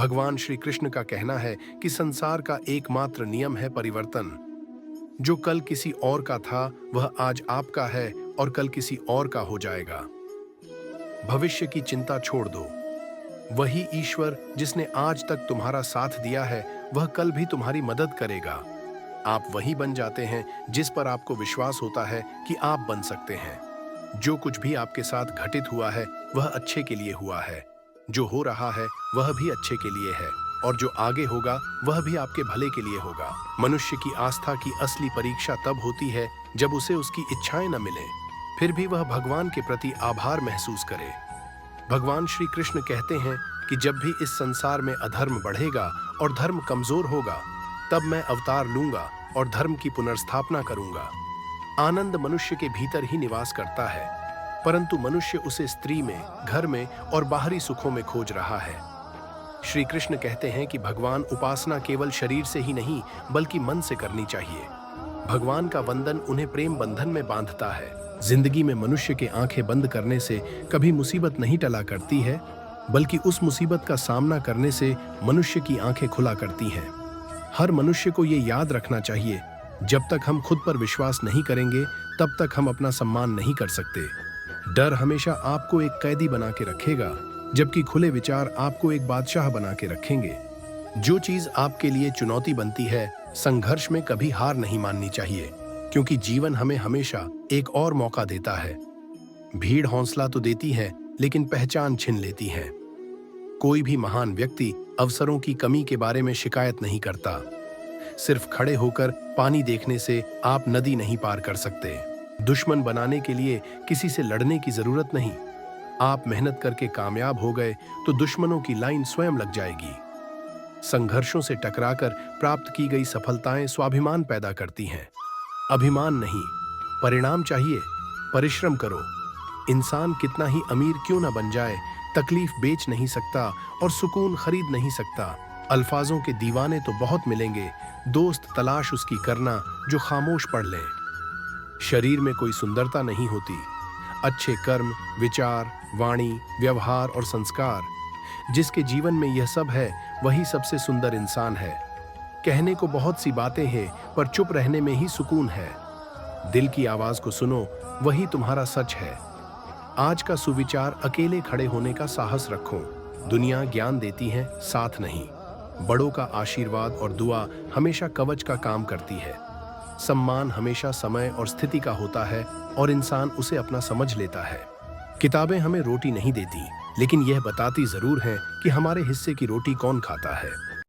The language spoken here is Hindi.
भगवान श्री कृष्ण का कहना है कि संसार का एकमात्र नियम है परिवर्तन। जो कल किसी और का था वह आज आपका है और कल किसी और का हो जाएगा। भविष्य की चिंता छोड़ दो। वही ईश्वर जिसने आज तक तुम्हारा साथ दिया है वह कल भी तुम्हारी मदद करेगा। आप वही बन जाते हैं जिस पर आपको विश्वास होता है कि आप बन सकते हैं। जो कुछ भी आपके साथ घटित हुआ है वह अच्छे के लिए हुआ है। जो हो रहा है वह भी अच्छे के लिए है और जो आगे होगा वह भी आपके भले के लिए होगा। मनुष्य की आस्था की असली परीक्षा तब होती है जब उसे उसकी इच्छाएं न मिलें, फिर भी वह भगवान के प्रति आभार महसूस करे। भगवान श्री कृष्ण कहते हैं कि जब भी इस संसार में अधर्म बढ़ेगा और धर्म कमजोर होगा तब मैं अवतार लूंगा और धर्म की पुनर्स्थापना करूंगा। आनंद मनुष्य के भीतर ही निवास करता है, परंतु मनुष्य उसे स्त्री में, घर में और बाहरी सुखों में खोज रहा है। श्री कृष्ण कहते हैं कि भगवान उपासना केवल शरीर से ही नहीं बल्कि मन से करनी चाहिए। भगवान का वंदन उन्हें प्रेम बंधन में बांधता है। जिंदगी में मनुष्य के आंखें बंद करने से कभी मुसीबत नहीं टला करती है, बल्कि उस मुसीबत का सामना करने से मनुष्य की आंखें खुला करती हैं। हर मनुष्य को ये याद रखना चाहिए, जब तक हम खुद पर विश्वास नहीं करेंगे तब तक हम अपना सम्मान नहीं कर सकते। डर हमेशा आपको एक कैदी बना के रखेगा, जबकि खुले विचार आपको एक बादशाह बना के रखेंगे। जो चीज आपके लिए चुनौती बनती है, संघर्ष में कभी हार नहीं माननी चाहिए, क्योंकि जीवन हमें हमेशा एक और मौका देता है। भीड़ हौसला तो देती है लेकिन पहचान छीन लेती है। कोई भी महान व्यक्ति अवसरों की कमी के बारे में शिकायत नहीं करता। सिर्फ खड़े होकर पानी देखने से आप नदी नहीं पार कर सकते। दुश्मन बनाने के लिए किसी से लड़ने की जरूरत नहीं। आप मेहनत करके कामयाब हो गए तो दुश्मनों की लाइन स्वयं लग जाएगी। संघर्षों से टकराकर प्राप्त की गई सफलताएं स्वाभिमान पैदा करती हैं। अभिमान नहीं, परिणाम चाहिए। परिश्रम करो। इंसान कितना ही अमीर क्यों न बन जाए, तकलीफ बेच नहीं सकता और सुकून खरीद नहीं सकता। अल्फाजों के दीवाने तो बहुत मिलेंगे, दोस्त तलाश उसकी करना जो खामोश पढ़ लें। शरीर में कोई सुंदरता नहीं होती, अच्छे कर्म, विचार, वाणी, व्यवहार और संस्कार, जिसके जीवन में यह सब है वही सबसे सुंदर इंसान है। कहने को बहुत सी बातें हैं पर चुप रहने में ही सुकून है। दिल की आवाज को सुनो, वही तुम्हारा सच है। आज का सुविचार अकेले खड़े होने का साहस रखो। दुनिया ज्ञान देती है, साथ नहीं। बड़ों का आशीर्वाद और दुआ हमेशा कवच का काम करती है। सम्मान हमेशा समय और स्थिति का होता है और इंसान उसे अपना समझ लेता है। किताबें हमें रोटी नहीं देती, लेकिन यह बताती जरूर हैं कि हमारे हिस्से की रोटी कौन खाता है।